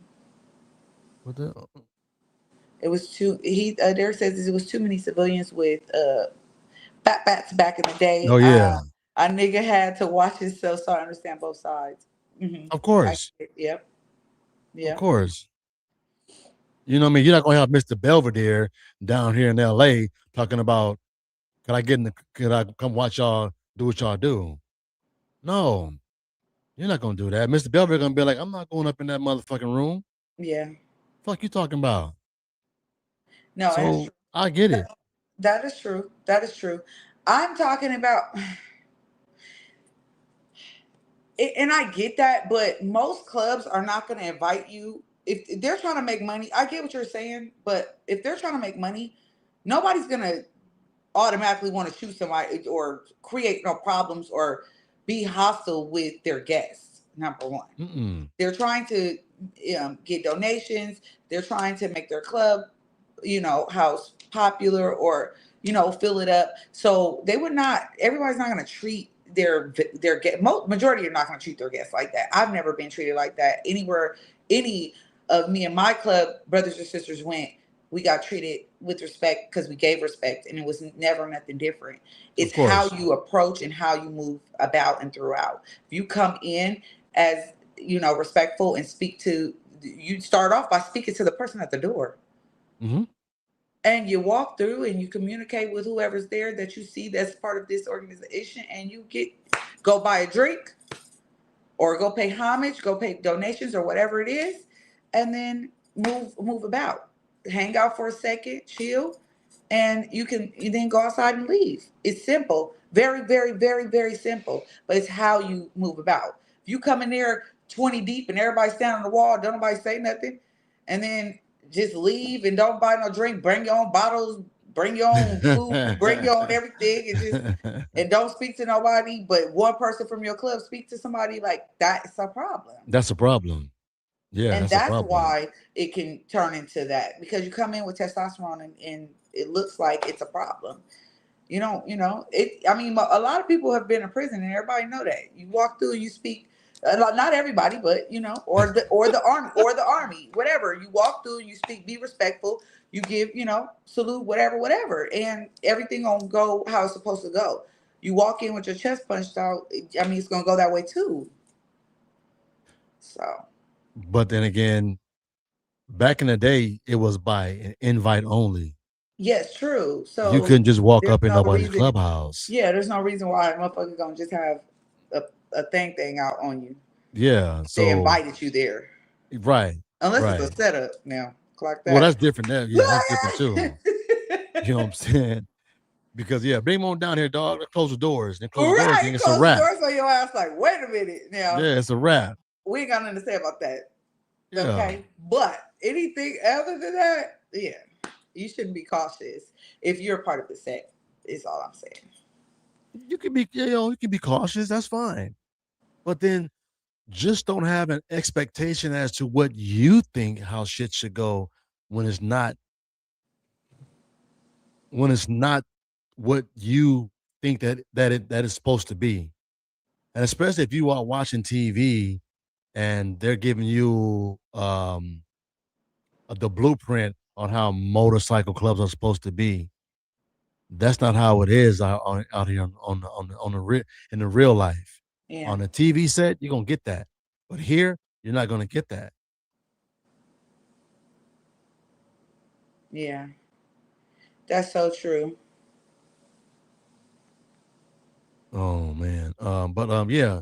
What the? It was too. He Derek says it was too many civilians with bats back in the day. Oh yeah, A nigga had to watch himself so I understand both sides. Hmm. of I course, get it. Yep. of Yep. course. You know what I mean? You're not gonna have Mr. Belvedere down here in LA talking about, can I get in the, can I come watch y'all do what y'all do? No, you're not gonna do that. Mr. Belvedere gonna be like, I'm not going up in that motherfucking room. Yeah. Fuck you talking about? No, that's So true. I get That, it. that is true. That is true. I'm talking about, and I get that, but most clubs are not going to invite you if they're trying to make money. I get what you're saying, but if they're trying to make money, nobody's going to automatically want to shoot somebody or create no problems or be hostile with their guests. Number one, Mm-mm. they're trying to get donations. They're trying to make their club, house popular or fill it up. So they would not. Everybody's not going to treat their guest. Majority are not going to treat their guests like that. I've never been treated like that anywhere. Any of me and my club brothers or sisters went, we got treated with respect because we gave respect, and it was never nothing different. Of It's how course. you approach and how you move about and throughout. If you come in as respectful and speak to, you start off by speaking to the person at the door, Hmm. and you walk through and you communicate with whoever's there that you see that's part of this organization, and you go buy a drink or go pay homage, go pay donations or whatever it is, and then move about. Hang out for a second, chill, and you then go outside and leave. It's simple. Very, very, very, very simple. But it's how you move about. If you come in there 20 deep and everybody's standing on the wall, don't nobody say nothing, and then just leave and don't buy no drink, bring your own bottles, bring your own food, bring your own everything, and don't speak to nobody but one person from your club, speak to somebody, like that's a problem. That's a problem. Yeah, And that's a that's problem. why it can turn into that, because you come in with testosterone and it looks like it's a problem. It. I mean, a lot of people have been in prison, and everybody know that. You walk through, you speak. Not everybody, but or the army, whatever. You walk through, you speak, be respectful. You give, salute, whatever, and everything gonna go how it's supposed to go. You walk in with your chest punched out. I mean, it's gonna go that way too. So But then again, back in the day, it was by an invite only. yes, true. You So couldn't just walk there's up in no nobody's reason. clubhouse. Yeah, there's no reason why a motherfucker gonna just have a thing out on you. Yeah. They So invited you there. right, Unless it's a right. setup now. Clock Well, that. that's different. Yeah, that's different too. You know what I'm saying? Because yeah, bring them on down here, dog. Close the doors. Then close the doors. Right. Then You it's a close the wrap. doors on your ass like, wait a minute. Now, Yeah, it's a wrap. we ain't got nothing to say about that. Yeah. Okay. But anything other than that, yeah, you shouldn't be cautious if you're a part of the set, is all I'm saying. You can be, you can be cautious. That's fine. But then just don't have an expectation as to what you think how shit should go when it's not when it's not what you think that is supposed to be. And especially if you are watching TV and they're giving you the blueprint on how motorcycle clubs are supposed to be. That's not how it is out here on the real in the real life. Yeah. On the TV set, you're gonna get that, but here you're not gonna get that. Yeah. That's so true. Oh man. Yeah.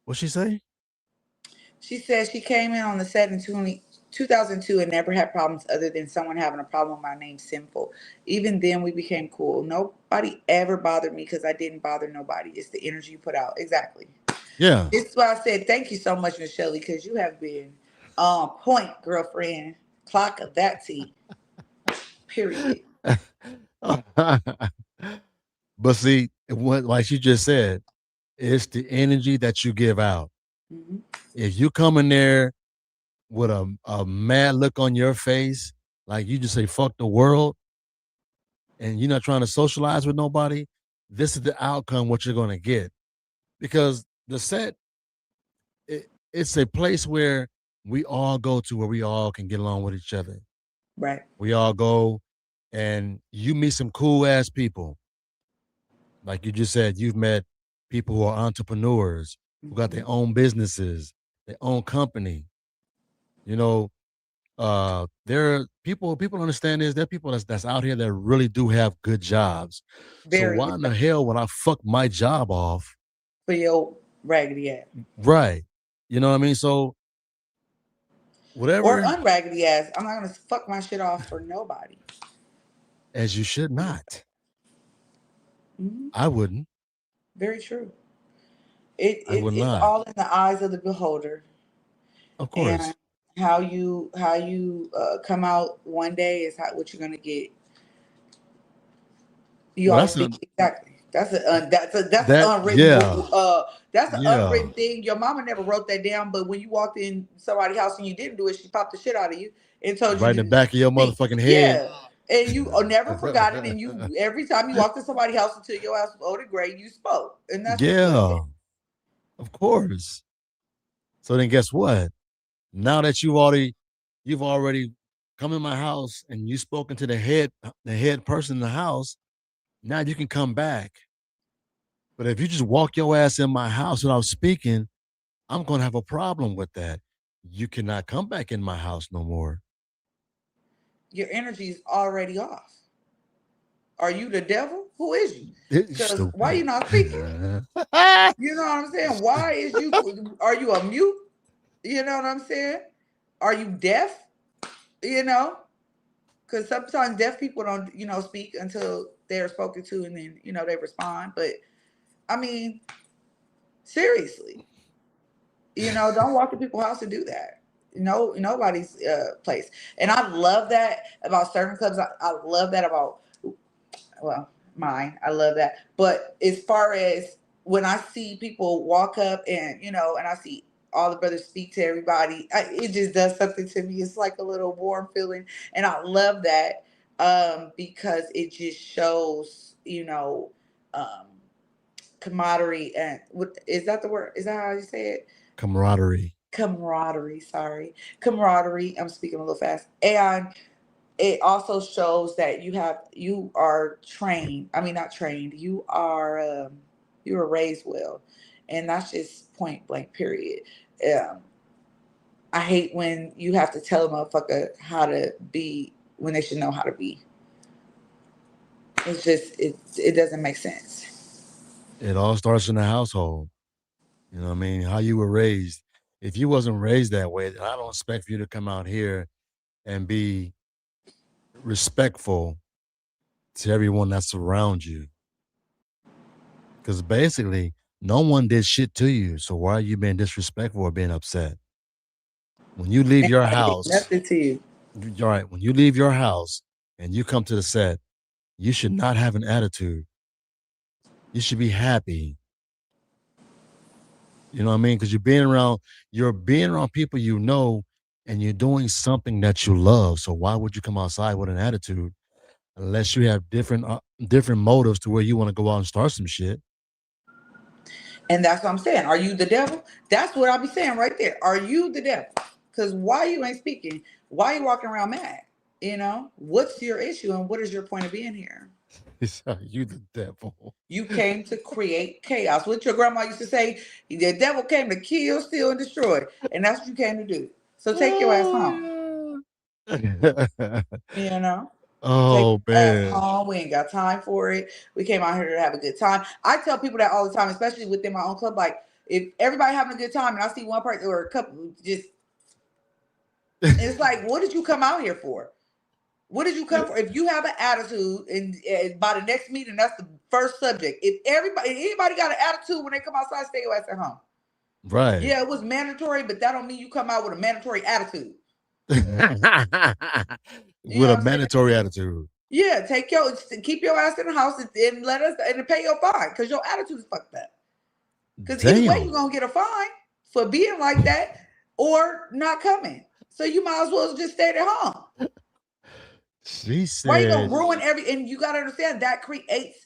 What she say? She said she came in on the set in 2002 and never had problems other than someone having a problem with my name, Simple. Even then, we became cool. Nobody ever bothered me because I didn't bother nobody. It's the energy you put out. Exactly. Yeah. This is why I said thank you so much, Miss Shelley, because you have been on point, girlfriend. Clock of that tea. Period. But see, what like you just said, it's the energy that you give out. Mhm. If you come in there with a mad look on your face, like you just say fuck the world, and you're not trying to socialize with nobody, this is the outcome what you're gonna get. Because the set, it's a place where we all go to where we all can get along with each other. Right. We all go and you meet some cool ass people. Like you just said, you've met people who are entrepreneurs, who got their own businesses, their own company. You know, there are people understand this. There are people that's out here that really do have good jobs. So Very why in the hell would I fuck my job off? for your raggedy ass. Right. You know what I mean? So Or whatever, unraggedy ass. I'm not gonna fuck my shit off for nobody. as you should not. Mhm. I wouldn't. Very true. I would It's not. all in the eyes of the beholder, Of and course. how you come out one day is what you're gonna get. You Well, always that's speak a exactly. That's an that unwritten yeah. rule. That's an Yeah. unwritten thing. Your mama never wrote that down, but when you walked in somebody's house and you didn't do it, she popped the shit out of you and told you Right in the to back of your speak. motherfucking head. Yeah, and you never forgot it. And you every time you walked in somebody's house until your ass was old and gray, you spoke, and that's just what it is. Yeah, of course. So then guess what? Now that you've already come in my house and you spoken to the head person in the house, now you can come back. But if you just walk your ass in my house without speaking, I'm gonna have a problem with that. You cannot come back in my house no more. Your energy is already off. Are you the devil? Who is you? It's Because why you stupid. not speaking? You know what I'm saying? Why is you? Are you a mute? You know what I'm saying? Are you deaf? You know, because sometimes deaf people don't, speak until they're spoken to, and then they respond. But I mean, seriously, don't walk in people's house and do that. Nobody's place. And I love that about certain clubs. I love that about well, mine. I love that. But as far as when I see people walk up and and I see all the brothers speak to everybody, it just does something to me. It's like a little warm feeling, and I love that because it just shows, um, camaraderie. And what is that the word? Is that how you say it? Camaraderie. Camaraderie. Sorry, camaraderie. I'm speaking a little fast, and it also shows that you are trained. I mean, not trained. You were raised well, and that's just point blank. Period. Um, I hate when you have to tell a motherfucker how to be when they should know how to be. It's just it doesn't make sense. It all starts in the household. You know what I mean? How you were raised. If you wasn't raised that way, then I don't expect for you to come out here and be respectful to everyone that's around you. Because basically, no one did shit to you. So why are you being disrespectful or being upset? When you leave your I did house, nothing to you. all right, when you leave your house and you come to the set, you should not have an attitude. You should be happy. You know what I mean? Because you're being around people you know, and you're doing something that you love. So why would you come outside with an attitude unless you have different motives to where you want to go out and start some shit? And that's what I'm saying. Are you the devil? That's what I'll be saying right there. Are you the devil? Because why you ain't speaking? Why you walking around mad? What's your issue and what is your point of being here? It's you the devil. You came to create chaos. What your grandma used to say, the devil came to kill, steal, and destroy. And that's what you came to do. So take your ass home. You know? Take Oh your ass man. home. We ain't got time for it. We came out here to have a good time. I tell people that all the time, especially within my own club. Like, if everybody having a good time and I see one person or a couple just, it's like, what did you come out here for? What did you come for? If you have an attitude, and by the next meeting, that's the first subject. If anybody got an attitude when they come outside, stay your ass at home. Right. Yeah, it was mandatory, but that don't mean you come out with a mandatory attitude. You With know a what I'm saying? mandatory attitude. Yeah, keep your ass in the house and let us and pay your fine because your attitude is fucked up. Because either way, you're gonna get a fine for being like that or not coming. So you might as well just stay at home. She said, why you gonna ruin and you gotta understand that creates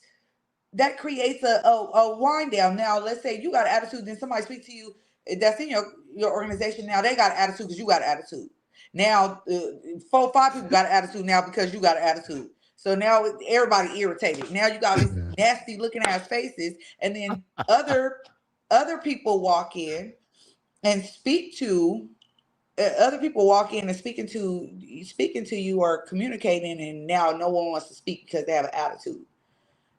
a wind down. Now, let's say you got an attitude, then somebody speaks to you that's in your organization. Now they got an attitude because you got an attitude. Now, 4-5 people got an attitude now because you got an attitude. So now everybody irritated. Now you got these nasty looking ass faces, and then other people walk in and speak to other people walk in and speaking to you or communicating, and now no one wants to speak because they have an attitude.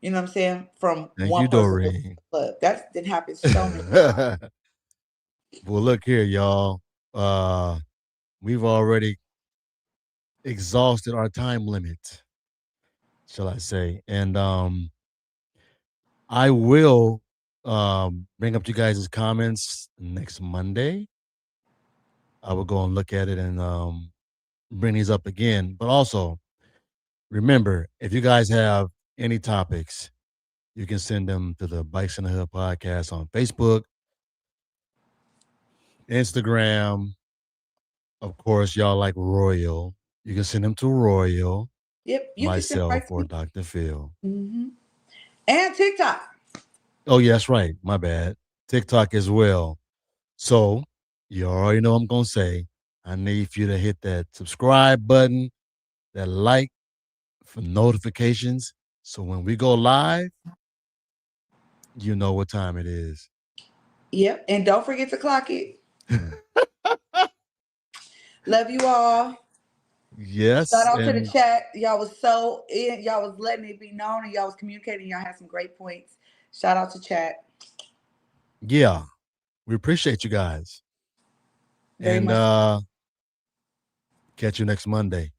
You know what I'm saying? From thank one you, person Doreen. to the club. That didn't happen so many times. Well, look here, y'all. We've already exhausted our time limit, shall I say. And I will bring up you guys' comments next Monday. I will go and look at it and bring these up again. But also, remember, if you guys have any topics, you can send them to the Bikes in the Hood podcast on Facebook, Instagram. Of course, y'all like Royal. You can send them to Royal, Yep, you myself, can send or Dr. Phil. Mm-hmm. And TikTok. Oh, yeah, that's right. My bad. TikTok as well. So you already know what I'm going to say. I need for you to hit that subscribe button, that like for notifications. So when we go live, you know what time it is. Yep. And don't forget to clock it. Love you all. Yes. Shout out to the chat. Y'all was y'all was letting it be known and y'all was communicating. Y'all had some great points. Shout out to chat. Yeah. We appreciate you guys. Very and much. Catch you next Monday.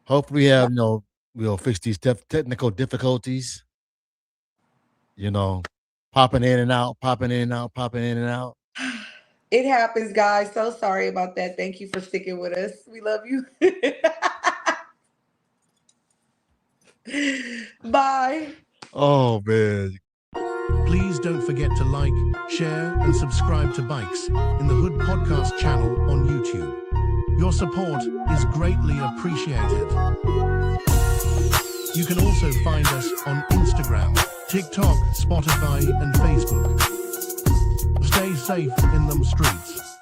Hopefully we'll fix these technical difficulties. Popping in and out, popping in and out, popping in and out. It happens, guys. So sorry about that. Thank you for sticking with us. We love you. Bye. Oh, man. Please don't forget to like, share, and subscribe to Bikes in the Hood podcast channel on YouTube. Your support is greatly appreciated. You can also find us on Instagram, TikTok, Spotify, and Facebook. Stay safe in them streets.